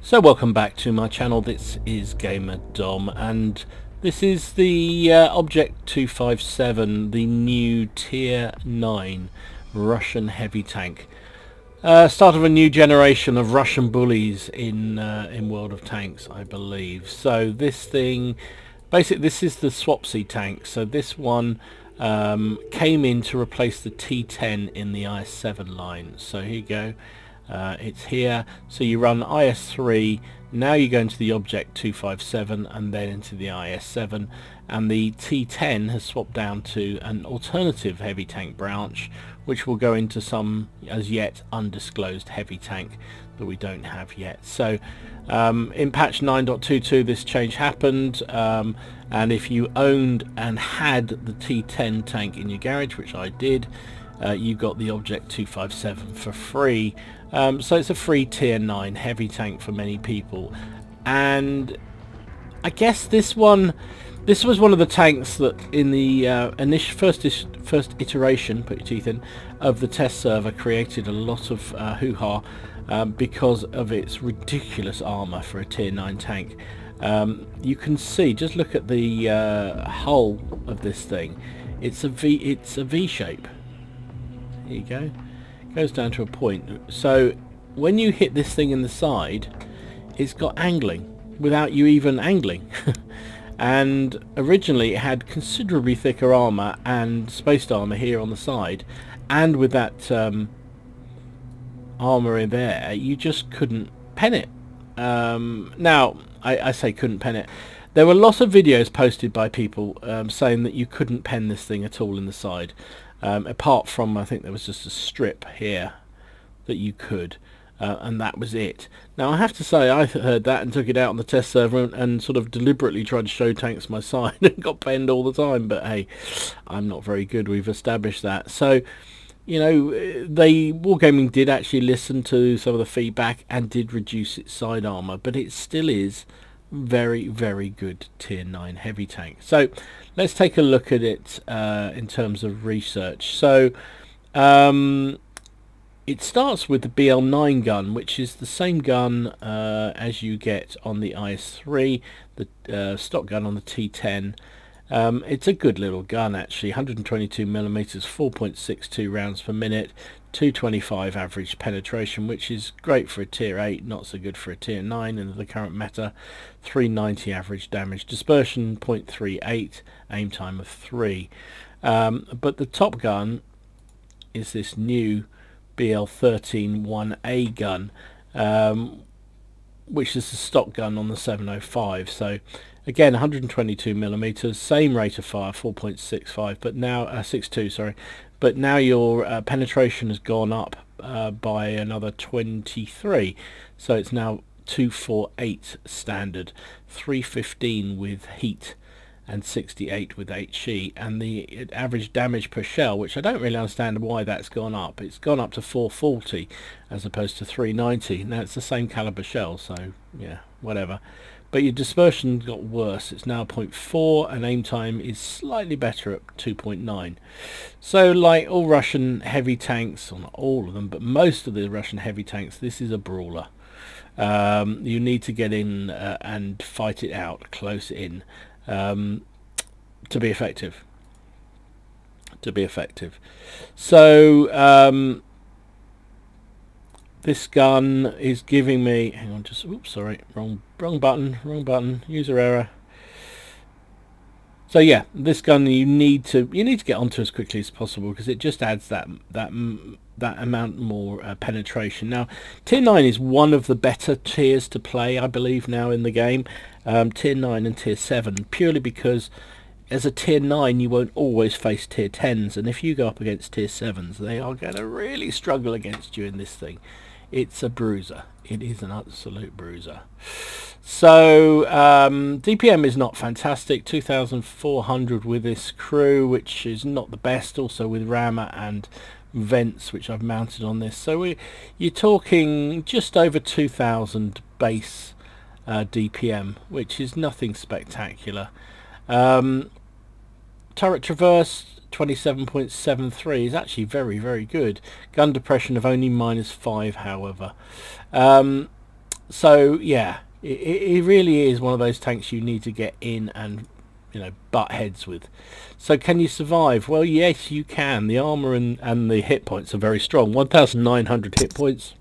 So welcome back to my channel. This is Gamer Dom, and this is the Object 257, the new Tier 9 Russian heavy tank. Start of a new generation of Russian bullies in World of Tanks, I believe. So this thing, basically, this is the Swapsy tank. So this one came in to replace the T10 in the IS7 line. So here you go. It's here, so you run IS3, now you go into the Object 257 and then into the IS7, and the T10 has swapped down to an alternative heavy tank branch, which will go into some as yet undisclosed heavy tank that we don't have yet. So in patch 9.22 this change happened, and if you owned and had the T10 tank in your garage, which I did, you got the Object 257 for free. So it's a free Tier 9 heavy tank for many people, and I guess this was one of the tanks that in the initial first iteration, put your teeth in, of the test server created a lot of hoo-ha because of its ridiculous armour for a Tier 9 tank. You can see, just look at the hull of this thing. It's a V shape. Here you go. Goes down to a point. So when you hit this thing in the side, it's got angling without you even angling. And originally it had considerably thicker armour and spaced armour here on the side, and with that armour in there, you just couldn't pen it. Now I say couldn't pen it. There were lots of videos posted by people saying that you couldn't pen this thing at all in the side. Apart from, I think there was just a strip here that you could, and that was it. Now I have to say, I heard that and took it out on the test server and sort of deliberately tried to show tanks my side and got penned all the time, but hey, I'm not very good, we've established that. So, you know, Wargaming did actually listen to some of the feedback and did reduce its side armour, but it still is very, very good Tier 9 heavy tank. So let's take a look at it in terms of research. So it starts with the BL9 gun, which is the same gun as you get on the IS3, the stock gun on the T10. It's a good little gun actually, 122mm, 4.62 rounds per minute, 225 average penetration, which is great for a Tier 8, not so good for a Tier 9 in the current meta, 390 average damage, dispersion 0.38, aim time of 3. But the top gun is this new BL13 1A gun, which is the stock gun on the 705. So again, 122mm, same rate of fire, 4.65, but now 62, sorry. But now your penetration has gone up by another 23, so it's now 248 standard, 315 with heat, and 68 with HE, and the average damage per shell, which I don't really understand why that's gone up. It's gone up to 440 as opposed to 390. Now it's the same caliber shell, so yeah, whatever. But your dispersion got worse. It's now 0.4, and aim time is slightly better at 2.9. So like all Russian heavy tanks, or not all of them, but most of the Russian heavy tanks, this is a brawler. You need to get in and fight it out close in to be effective. So this gun is giving me, hang on, just, oops, sorry, wrong button, user error. So yeah, this gun you need to get onto as quickly as possible, because it just adds that amount more penetration. Now Tier 9 is one of the better tiers to play, I believe, now in the game, Tier 9 and Tier 7, purely because as a Tier 9 you won't always face Tier 10s, and if you go up against Tier 7s, they are going to really struggle against you in this thing. It's a bruiser. It is an absolute bruiser. So DPM is not fantastic, 2,400 with this crew, which is not the best, also with rammer and vents which I've mounted on this. So you're talking just over 2,000 base DPM, which is nothing spectacular. Turret traverse 27.73 is actually very, very good. Gun depression of only -5, however. So yeah, it really is one of those tanks you need to get in and, you know, butt heads with. So can you survive? Well, yes, you can. The armour and the hit points are very strong. 1,900 hit points.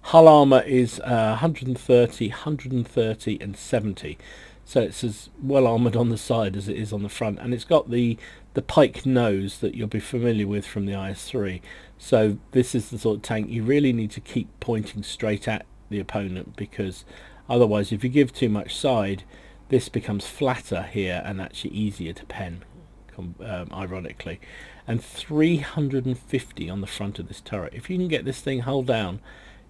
Hull armour is 130, 130 and 70. So it's as well armoured on the side as it is on the front, and it's got the pike nose that you'll be familiar with from the IS3. So this is the sort of tank you really need to keep pointing straight at the opponent, because otherwise if you give too much side, this becomes flatter here and actually easier to pen, ironically. And 350 on the front of this turret. If you can get this thing hull down,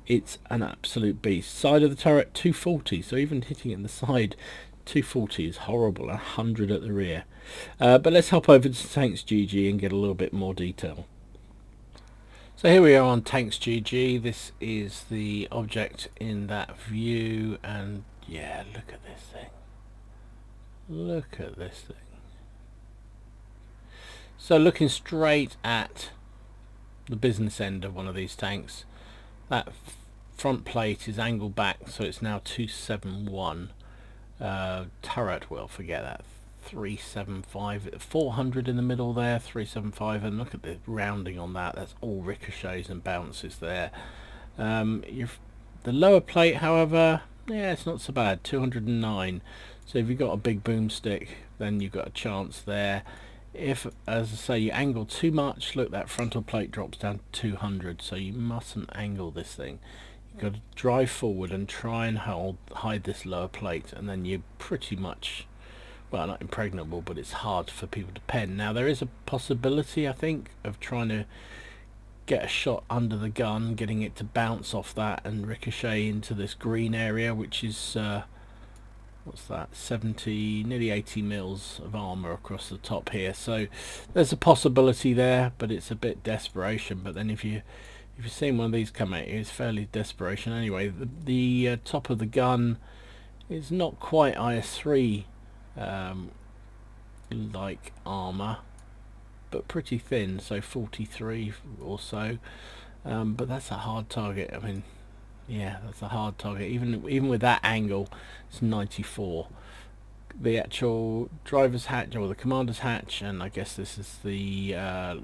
it's an absolute beast. Side of the turret 240, so even hitting it in the side 240 is horrible. 100 at the rear. But let's hop over to Tanks GG and get a little bit more detail. So here we are on Tanks GG. This is the object in that view, and yeah, look at this thing. Look at this thing. So looking straight at the business end of one of these tanks, that front plate is angled back, so it's now 271. Turret, well, forget that, 375, 400 in the middle there, 375, and look at the rounding on that. That's all ricochets and bounces there. The lower plate, however, yeah, it's not so bad, 209. So if you've got a big boomstick, then you've got a chance there. If, as I say, you angle too much, look, that frontal plate drops down to 200, so you mustn't angle this thing. You've got to drive forward and try and hide this lower plate, and then you're pretty much, well, not impregnable, but it's hard for people to pen. Now there is a possibility, I think, of trying to get a shot under the gun, getting it to bounce off that and ricochet into this green area, which is what's that, 70, nearly 80 mils of armour across the top here. So there's a possibility there, but it's a bit desperation. But then if you've seen one of these come at you, it's fairly desperation anyway. The top of the gun is not quite IS3 like armour, but pretty thin, so 43 or so. But that's a hard target. I mean, yeah, that's a hard target. Even with that angle, it's 94. The actual driver's hatch, or the commander's hatch, and I guess this is the I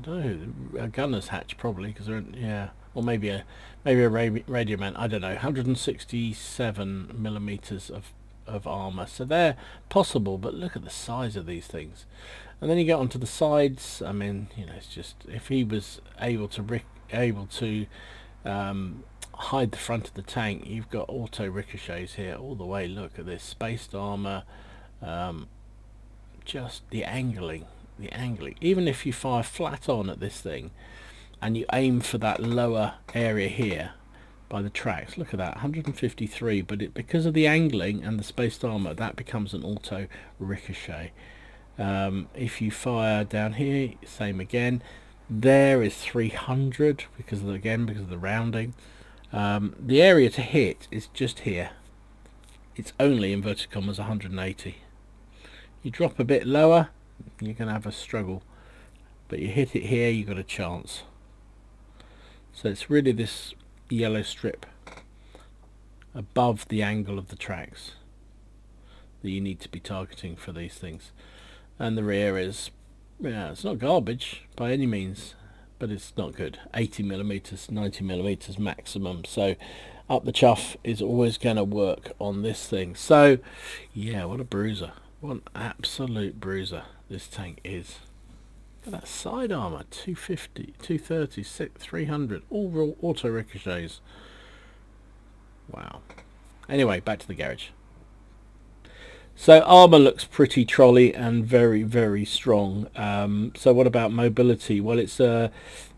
don't know, a gunner's hatch probably, because yeah, or maybe a radio man. I don't know. 167 millimeters of armor, so they're possible. But look at the size of these things. And then you get onto the sides. I mean, you know, it's just, if he was able to hide the front of the tank, you've got auto ricochets here all the way. Look at this spaced armor, just the angling. Even if you fire flat on at this thing and you aim for that lower area here by the tracks, look at that, 153, but because of the angling and the spaced armor, that becomes an auto ricochet. If you fire down here, same again. There is 300 because of the rounding. The area to hit is just here. It's only, inverted commas, 180. You drop a bit lower, you're going to have a struggle, but you hit it here, you got a chance. So it's really this yellow strip above the angle of the tracks that you need to be targeting for these things. And the rear is, yeah, it's not garbage by any means, but it's not good. 80 millimeters, 90 millimeters maximum. So up the chuff is always going to work on this thing. So yeah, what a bruiser, what an absolute bruiser this tank is. Look at that side armor, 250, 230, 300, all raw auto ricochets. Wow. Anyway, back to the garage. So armor looks pretty trolley and very, very strong. So what about mobility? Well, it's a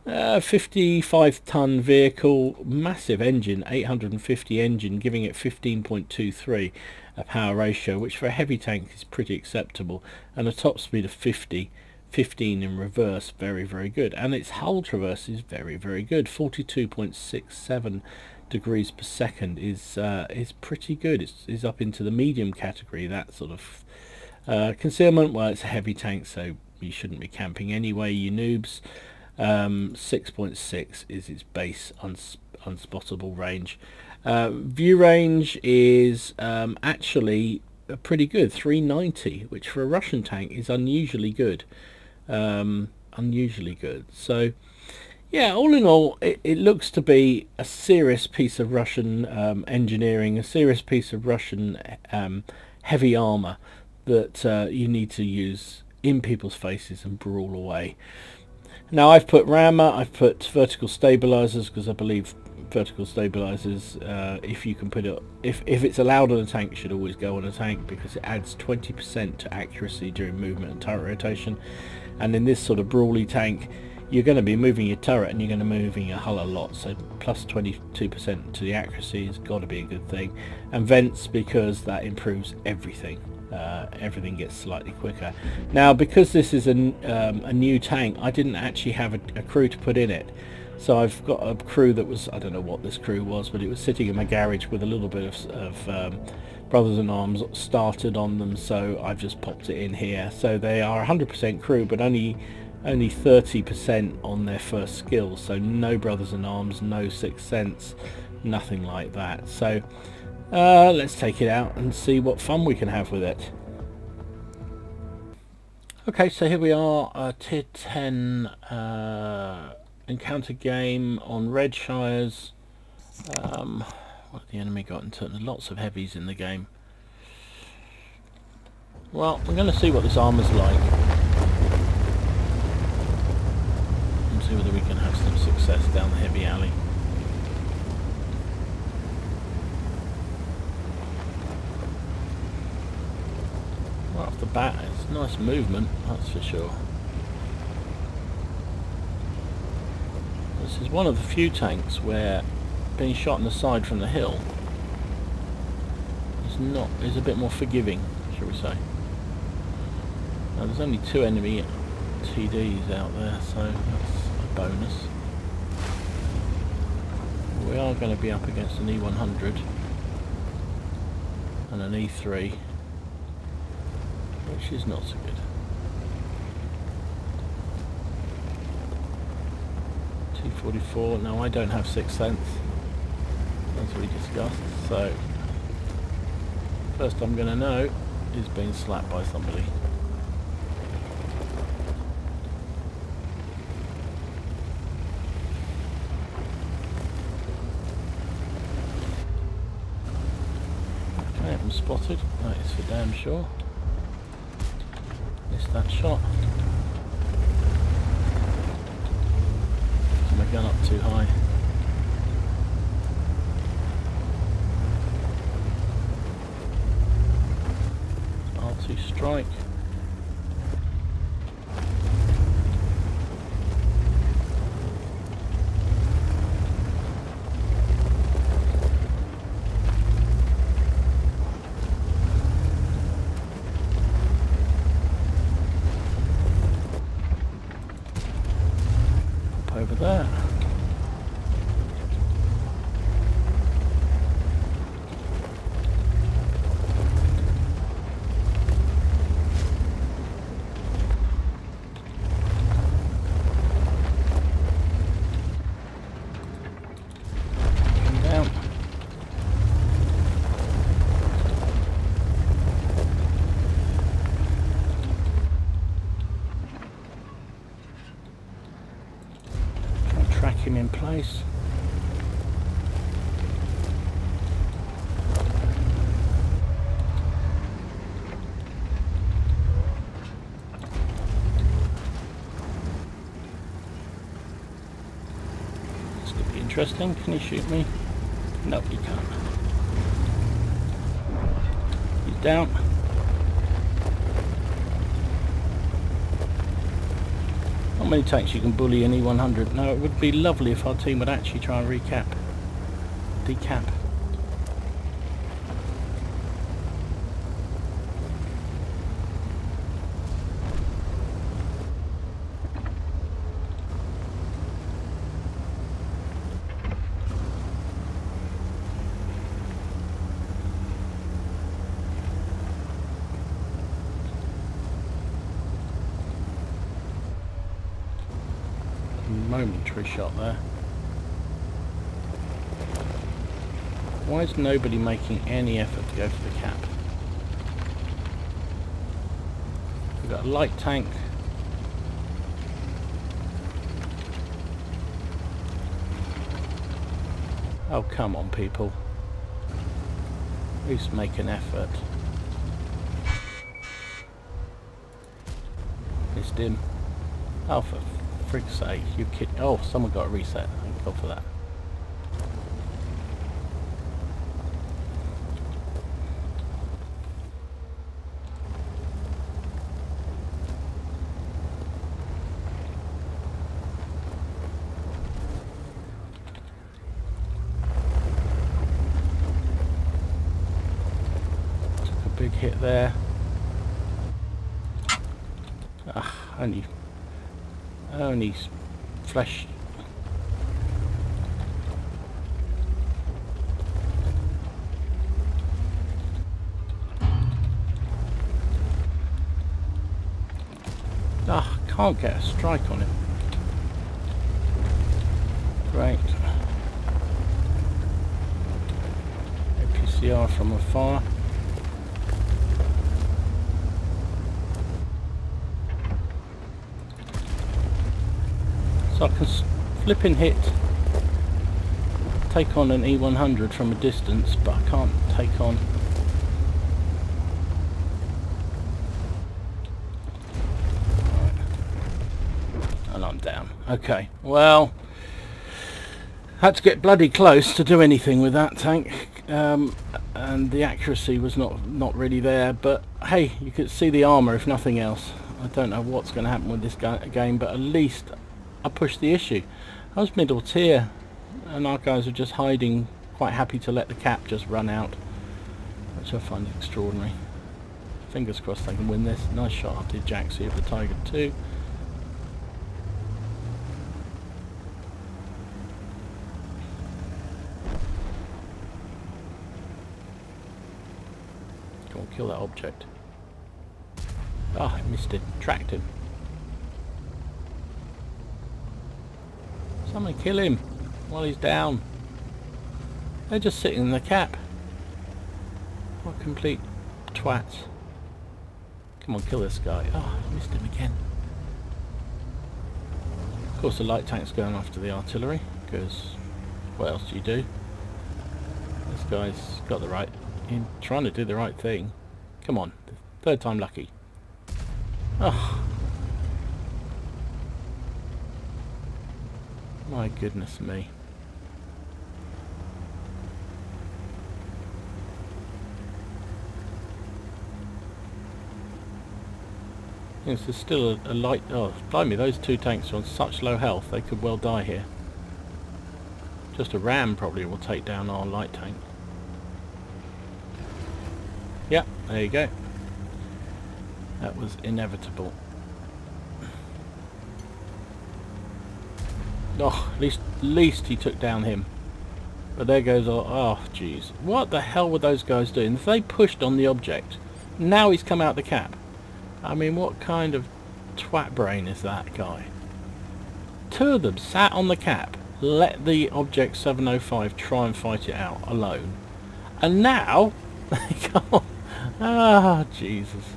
55-ton vehicle, massive engine, 850 engine, giving it 15.23 a power ratio, which for a heavy tank is pretty acceptable, and a top speed of 50, 15 in reverse, very, very good. And its hull traverse is very, very good, 42.67 degrees per second is pretty good. It's up into the medium category. That sort of concealment, well, it's a heavy tank, so you shouldn't be camping anyway, you noobs. 6.6 is its base unspottable range. View range is actually pretty good, 390, which for a Russian tank is unusually good. So yeah, all in all, it looks to be a serious piece of Russian engineering, a serious piece of Russian heavy armour that you need to use in people's faces and brawl away. Now I've put rammer, I've put vertical stabilizers, because I believe vertical stabilizers, if you can put it, if it's allowed on a tank, should always go on a tank, because it adds 20% to accuracy during movement and turret rotation. And in this sort of brawly tank, you're going to be moving your turret and you're going to be moving your hull a lot, so plus 22% to the accuracy has got to be a good thing. And vents, because that improves everything. Everything gets slightly quicker. Now, because this is a new tank, I didn't actually have a crew to put in it. So I've got a crew that was, I don't know what this crew was, but it was sitting in my garage with a little bit of Brothers in Arms started on them, so I've just popped it in here. So they are 100% crew, but only 30% on their first skill, so no Brothers in Arms, no Sixth Sense, nothing like that. So let's take it out and see what fun we can have with it. Okay, so here we are, tier 10 encounter game on Redshires. What the enemy got into? Lots of heavies in the game. Well, we're going to see what this armour's like and see whether we can have some success down the heavy alley. Right off the bat, it's nice movement, that's for sure. This is one of the few tanks where being shot in the side from the hill is a bit more forgiving, shall we say. Now there's only 2 enemy TDs out there, so that's a bonus. We are going to be up against an E100 and an E3, which is not so good. 244. Now I don't have Sixth Sense, as we discussed, so first I'm going to know is being slapped by somebody. Okay, I'm spotted, that is for damn sure. Missed that shot. Put my gun up too high. R2 strike. Over there. Come down. Track him in place. This could be interesting. Can he shoot me? No, he can't. He's down. Not many tanks you can bully an E100. Now it would be lovely if our team would actually try and decap. Momentary shot there. Why is nobody making any effort to go for the cap? We've got a light tank. Oh, come on, people. At least make an effort. Missed him. Oh, for frig's sake, you kidding? Oh, someone got a reset. Thank God for that. Took a big hit there. Ah, only flesh. Ah, can't get a strike on him. Great. APCR from afar. So I can flipping hit, take on an E100 from a distance, but I can't take on. Right. And I'm down. Okay, well, had to get bloody close to do anything with that tank, and the accuracy was not really there. But hey, you could see the armour if nothing else. I don't know what's going to happen with this game, but at least I pushed the issue. I was middle tier and our guys were just hiding, quite happy to let the cap just run out, which I find extraordinary. Fingers crossed they can win this. Nice shot up to Jaxie of the Tiger 2. Go on, kill that object. Ah, I missed it. Tracked him. Someone kill him while he's down. They're just sitting in the cap. What complete twats. Come on, kill this guy. Oh, I missed him again. Of course the light tank's going after the artillery, because what else do you do? This guy's got the right, he's trying to do the right thing. Come on, third time lucky. Oh. My goodness me. Yes, there's still a light. Oh, blimey, those two tanks are on such low health, they could well die here. Just a ram probably will take down our light tank. Yeah, there you go. That was inevitable. Oh, at least he took down him. But there goes our... Oh, jeez. What the hell were those guys doing? If they pushed on the object, now he's come out the cap. I mean, what kind of twat brain is that guy? Two of them sat on the cap, let the object 705 try and fight it out alone. And now... they can't... Ah, Jesus.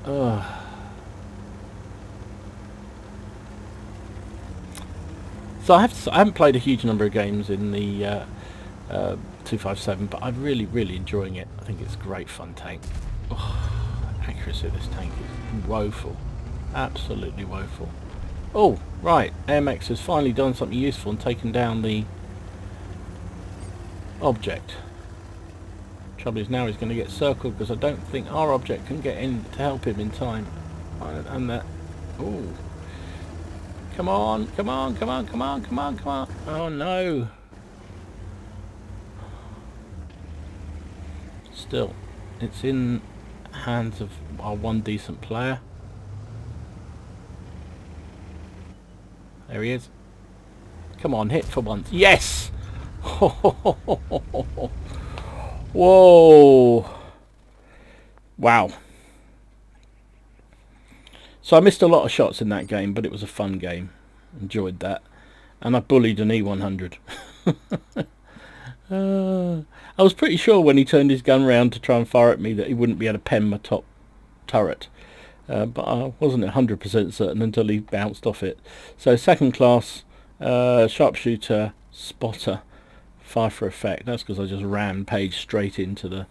Ugh. So I haven't played a huge number of games in the 257, but I'm really enjoying it. I think it's a great fun tank. Oh, accuracy of this tank is woeful, absolutely woeful. Oh, right, AMX has finally done something useful and taken down the object. Trouble is now he's going to get circled because I don't think our object can get in to help him in time. And that... Oh. Come on, come on, come on, come on, come on, come on. Oh no. Still, it's in hands of our one decent player. There he is. Come on, hit for once. Yes! Whoa. Wow. So I missed a lot of shots in that game, but it was a fun game. Enjoyed that. And I bullied an E100. I was pretty sure when he turned his gun round to try and fire at me that he wouldn't be able to pen my top turret. But I wasn't 100% certain until he bounced off it. So second class, sharpshooter, spotter, fire for effect. That's because I just rampaged straight into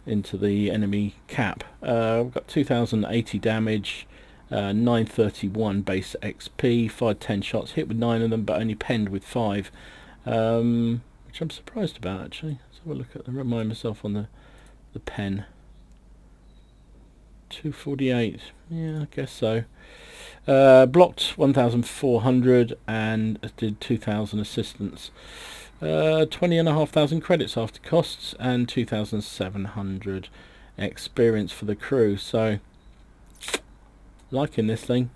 the enemy cap. We've got 2080 damage, 931 base XP, fired 10 shots, hit with 9 of them, but only penned with 5, which I'm surprised about actually. Let's have a look at. Remind myself on the pen. 248. Yeah, I guess so. Blocked 1,400 and did 2,000 assistance. 20,500 credits after costs and 2,700 experience for the crew. So liking this thing.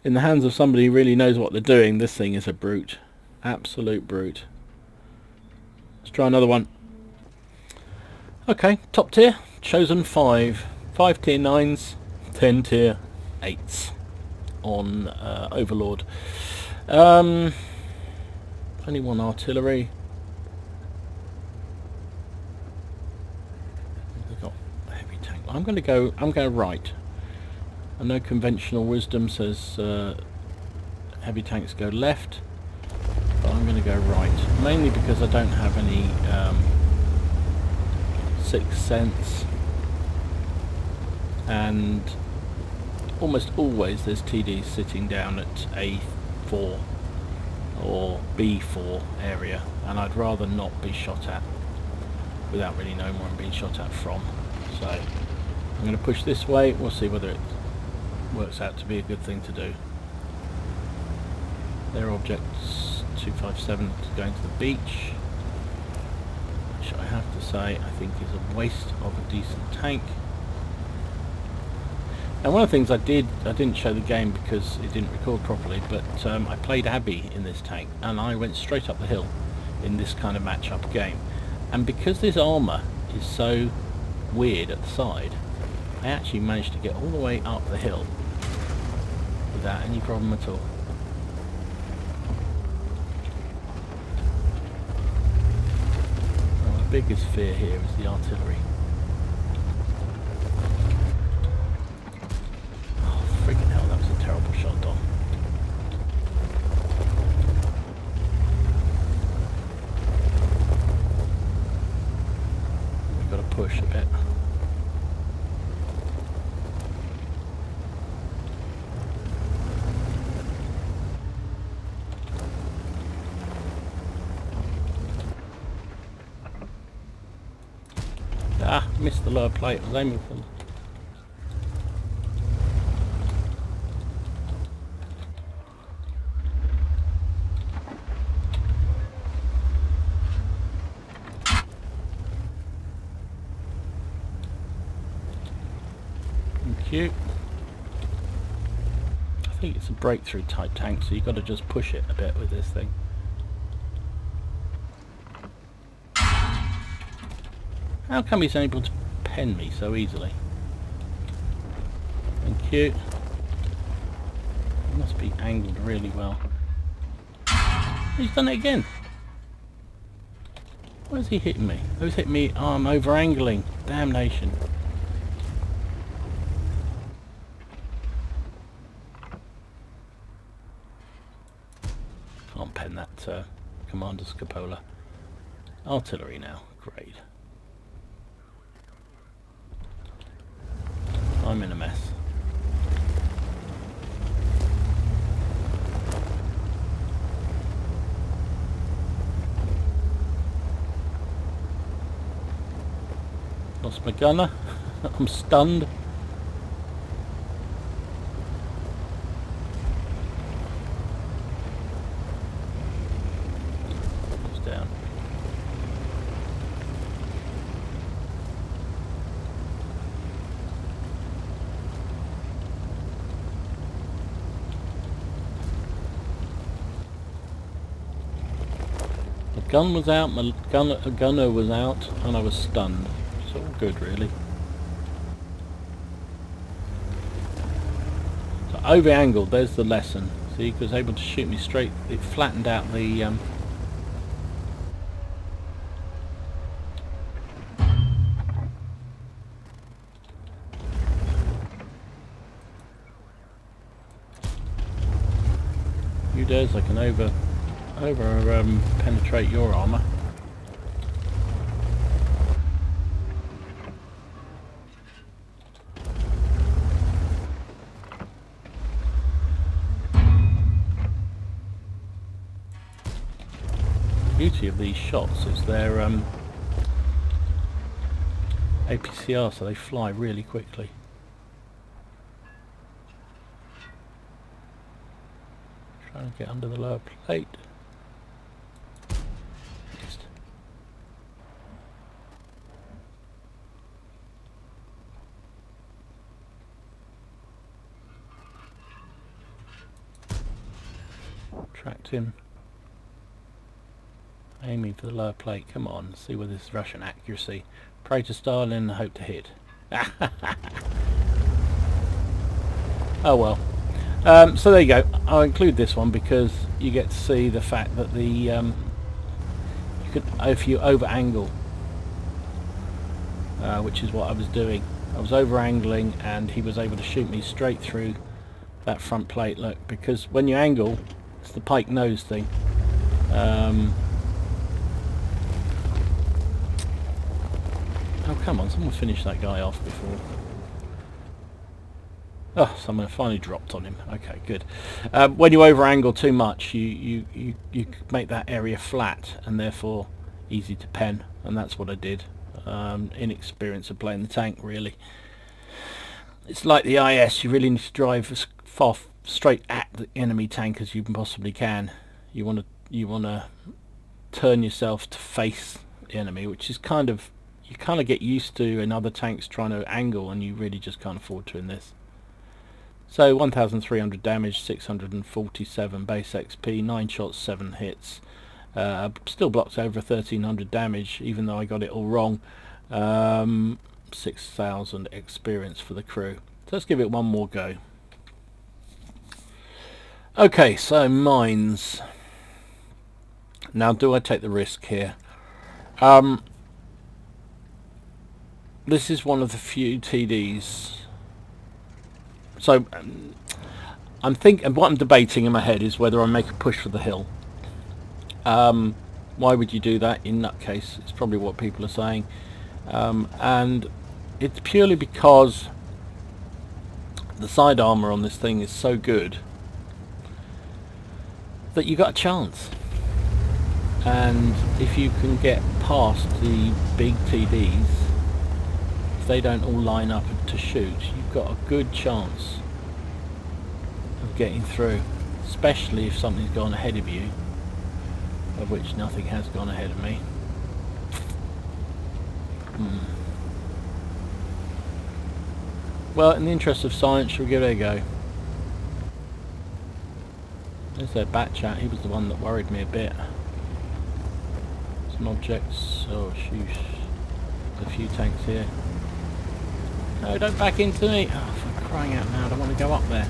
In the hands of somebody who really knows what they're doing, this thing is a brute. Absolute brute. Let's try another one. Okay, top tier, chosen 5. 5 tier 9s, 10 tier 8s on Overlord. Only one artillery. We've got a heavy tank. I'm going right. I know conventional wisdom says heavy tanks go left, but I'm going to go right. Mainly because I don't have any sixth sense. And almost always there's TDs sitting down at A4 or B4 area, and I'd rather not be shot at without really knowing where I'm being shot at from. So I'm going to push this way. We'll see whether it works out to be a good thing to do. Their objects 257 is going to the beach, which I have to say I think is a waste of a decent tank. And one of the things I didn't show the game because it didn't record properly, but I played Abby in this tank and I went straight up the hill in this kind of match-up game. And because this armour is so weird at the side, I actually managed to get all the way up the hill without any problem at all. Well, my biggest fear here is the artillery. Freaking hell, that was a terrible shot, Dom. We've got to push a bit. Ah, missed the lower plate. I was aiming for them. Cute. I think it's a breakthrough type tank, so you've got to just push it a bit with this thing. How come he's able to pen me so easily? Thank you. It must be angled really well. He's done it again. Where's he hitting me? Who's hitting me? Oh, I'm over angling. Damnation. Can't pen that commander's cupola. Artillery now. Great. I'm in a mess. Lost my gunner. I'm stunned. He's down. The gun was out, my gunner was out, and I was stunned. It's all good, really. So over-angled, there's the lesson. See, he was able to shoot me straight. It flattened out the Who dares I can penetrate your armour. The beauty of these shots is they're APCR, so they fly really quickly. Trying to get under the lower plate. Missed. Tracked him. Aiming for the lower plate. Come on, see with this Russian accuracy. Pray to Stalin and hope to hit. Oh well. So there you go. I'll include this one because you get to see the fact that the you could, if you over angle, which is what I was doing. I was over angling and he was able to shoot me straight through that front plate. Look, because when you angle, it's the pike nose thing. Oh come on, someone finish that guy off before. Oh, someone finally dropped on him. Okay, good. When you over angle too much, you make that area flat and therefore easy to pen, and that's what I did. Inexperience of playing the tank, really. It's like the IS. You really need to drive as far straight at the enemy tank as you possibly can. You want to turn yourself to face the enemy, which is kind of, you kind of get used to in other tanks trying to angle, and you really just can't afford to in this. So 1,300 damage, 647 base XP, 9 shots, 7 hits. Still blocked over 1,300 damage, even though I got it all wrong. 6,000 experience for the crew. So let's give it one more go. Okay, so mines. Now, do I take the risk here? This is one of the few TDs. So I'm thinking, what I'm debating in my head is whether I make a push for the hill. Why would you do that, in that case? It's probably what people are saying, and it's purely because the side armour on this thing is so good that you got a chance. And if you can get past the big TDs, if they don't all line up to shoot, you've got a good chance of getting through, especially if something's gone ahead of you, of which nothing has gone ahead of me. Well, in the interest of science, shall we give it a go? There's their bat chat. He was the one that worried me a bit. Some objects. Oh shoot, there's a few tanks here. No, don't back into me! Oh, for crying out loud, I want to go up there.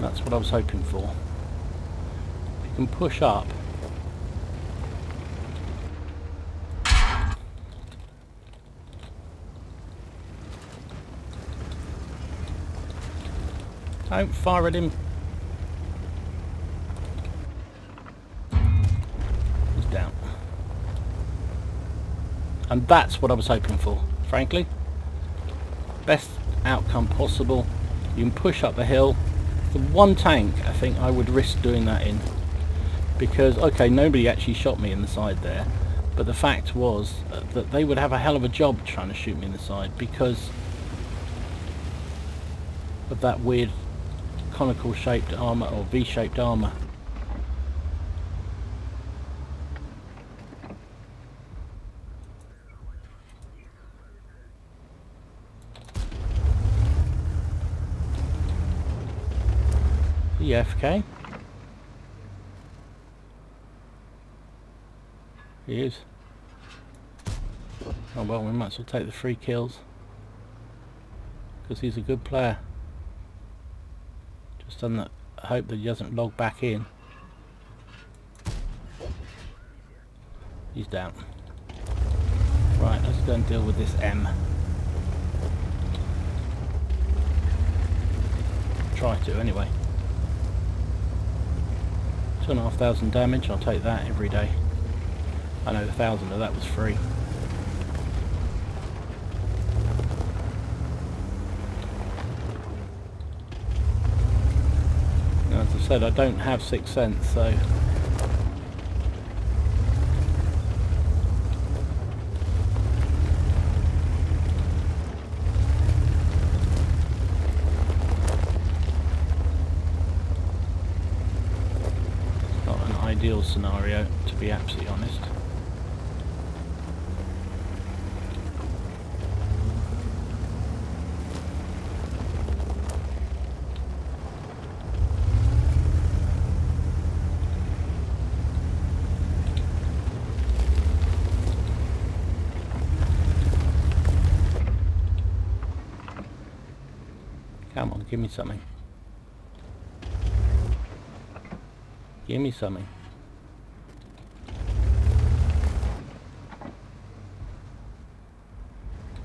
That's what I was hoping for. If you can push up. Don't fire at him. He's down. And that's what I was hoping for, frankly. Best outcome possible. You can push up the hill. The one tank I think I would risk doing that in, because okay, nobody actually shot me in the side there, but the fact was that they would have a hell of a job trying to shoot me in the side because of that weird conical shaped armour, or V-shaped armour. FK. He is. Oh well, we might as well take the 3 kills. because he's a good player. Just on that, hope that he doesn't log back in. He's down. Right, let's go and deal with this M. Try to anyway. 2,500 damage, I'll take that every day. I know 1,000 of that was free. Now, as I said, I don't have 6th sense, so ideal scenario, to be absolutely honest. Come on, give me something. Give me something.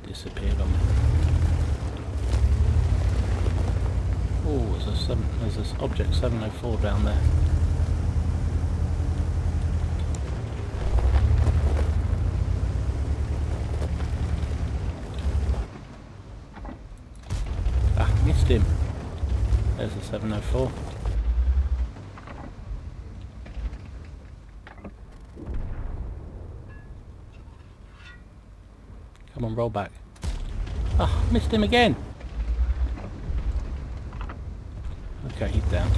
Disappeared on me. Oh, there's this object 704 down there. Ah, missed him. There's the 704. Come on, roll back. Ah, missed him again. Okay, he's down.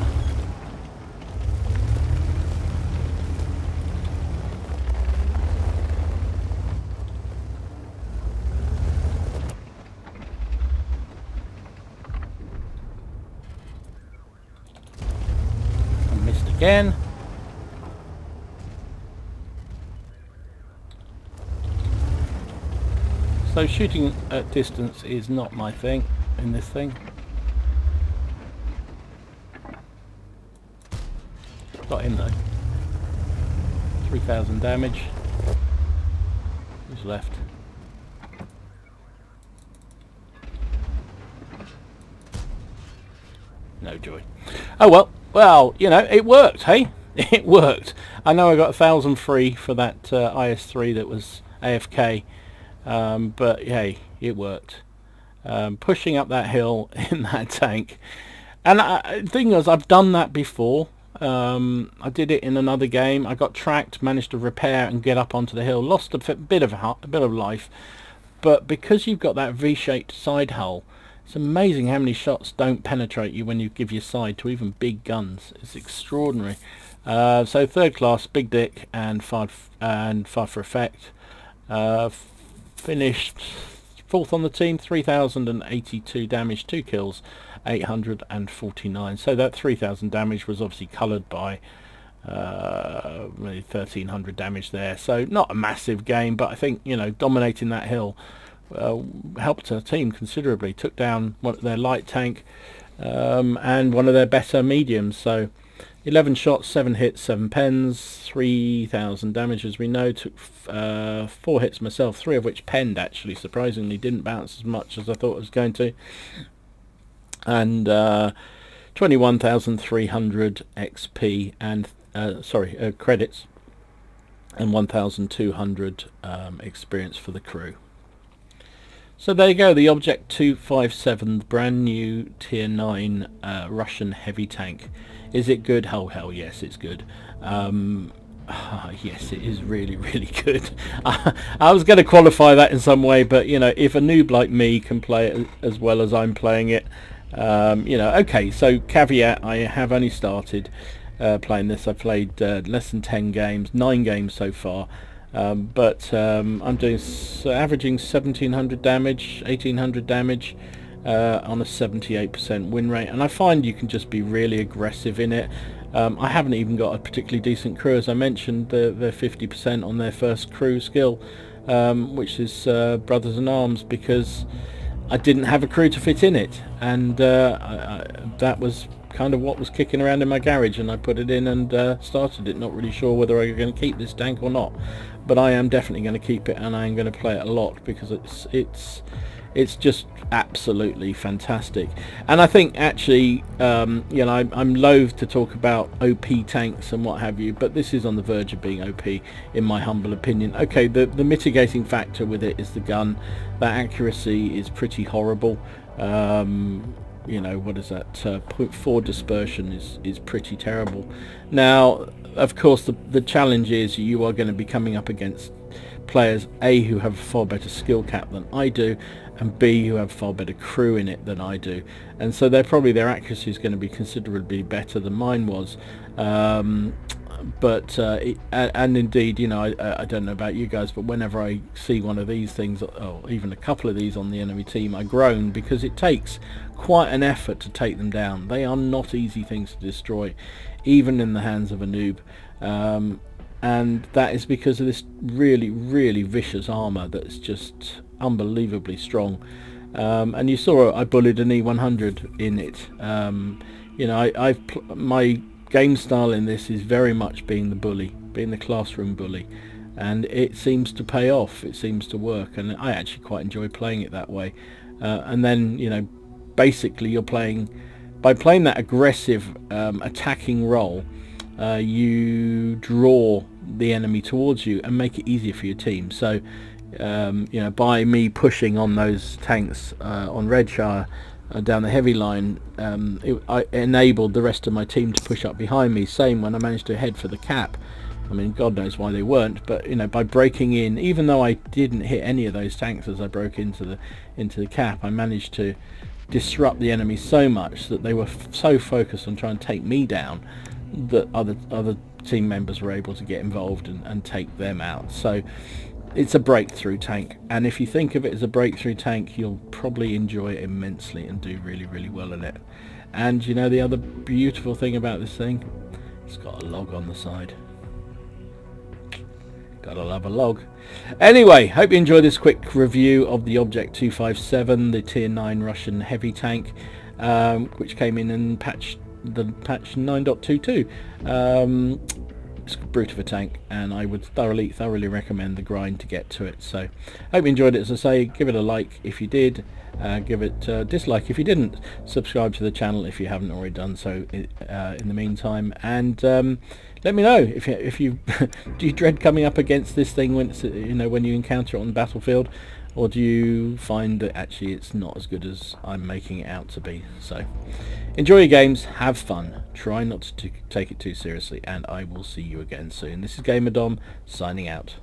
I missed again. So shooting at distance is not my thing in this thing. Got him though. 3,000 damage. Who's left? No joy. Oh well, you know, it worked, hey? It worked. I know I got 1,000 free for that IS3 that was AFK. But hey, it worked. Pushing up that hill in that tank, and the thing is, I've done that before. I did it in another game. I got tracked, managed to repair and get up onto the hill, lost a bit of life, but because you've got that V-shaped side hull, it's amazing how many shots don't penetrate you when you give your side to even big guns. It's extraordinary. So 3rd class, big dick, and fired for effect. Finished 4th on the team, 3,082 damage, 2 kills, 849. So that 3,000 damage was obviously coloured by 1,300 damage there. So not a massive game, but I think, you know, dominating that hill helped the team considerably. Took down their light tank and one of their better mediums. So 11 shots, 7 hits, 7 pens, 3,000 damage as we know. Took 4 hits myself, 3 of which penned actually, surprisingly. Didn't bounce as much as I thought it was going to. And 21,300 XP and credits, and 1,200 experience for the crew. So there you go, the Object 257, brand new tier 9 Russian heavy tank. Is it good? Oh hell yes, it's good. Yes, it is really, really good. I was going to qualify that in some way, but you know, if a noob like me can play it as well as I'm playing it, you know, okay. So caveat: I have only started playing this. I've played less than 10 games, 9 games so far. But I'm doing averaging 1,700 damage, 1,800 damage on a 78% win rate, and I find you can just be really aggressive in it. I haven't even got a particularly decent crew, as I mentioned. They're 50% on their first crew skill, which is Brothers in Arms, because I didn't have a crew to fit in it, and that was kind of what was kicking around in my garage, and I put it in and started it, not really sure whether I'm going to keep this tank or not, but I am definitely going to keep it, and I'm going to play it a lot because it's just absolutely fantastic. And I think actually, you know, I'm loath to talk about OP tanks and what have you, but this is on the verge of being OP in my humble opinion. Okay, the mitigating factor with it is the gun. That accuracy is pretty horrible. You know, what is that, 0.4 dispersion is pretty terrible. Now of course the challenge is you are going to be coming up against players A, who have a far better skill cap than I do, and B, who have far better crew in it than I do, and so their accuracy is going to be considerably better than mine was. But and indeed, you know, I don't know about you guys, but whenever I see one of these things, or even a couple of these on the enemy team, I groan, because it takes quite an effort to take them down. They are not easy things to destroy, even in the hands of a noob, and that is because of this really vicious armour that's just unbelievably strong. And you saw I bullied an E100 in it. You know, my game style in this is very much being the bully, being the classroom bully, and it seems to pay off. It seems to work, and I actually quite enjoy playing it that way. And then, you know, basically you're playing that aggressive attacking role. You draw the enemy towards you and make it easier for your team. So you know, by me pushing on those tanks on Redshire down the heavy line, I enabled the rest of my team to push up behind me. Same when I managed to head for the cap. I mean, God knows why they weren't, but you know, by breaking in, even though I didn't hit any of those tanks as I broke into the cap, I managed to disrupt the enemy so much that they were so focused on trying to take me down that other team members were able to get involved and take them out. So it's a breakthrough tank, and if you think of it as a breakthrough tank, you'll probably enjoy it immensely and do really well in it. And you know, the other beautiful thing about this thing, it's got a log on the side. Gotta love a log. Anyway, hope you enjoyed this quick review of the Object 257, the tier 9 Russian heavy tank, which came in patch 9.22. It's a brute of a tank, and I would thoroughly recommend the grind to get to it. So hope you enjoyed it. As I say, give it a like if you did, give it a dislike if you didn't, subscribe to the channel if you haven't already done so in the meantime, and let me know if you do you dread coming up against this thing when it's, you know, when you encounter it on the battlefield, or do you find that actually it's not as good as I'm making it out to be? So enjoy your games, have fun, try not to take it too seriously, and I will see you again soon. This is Gamer Dom signing out.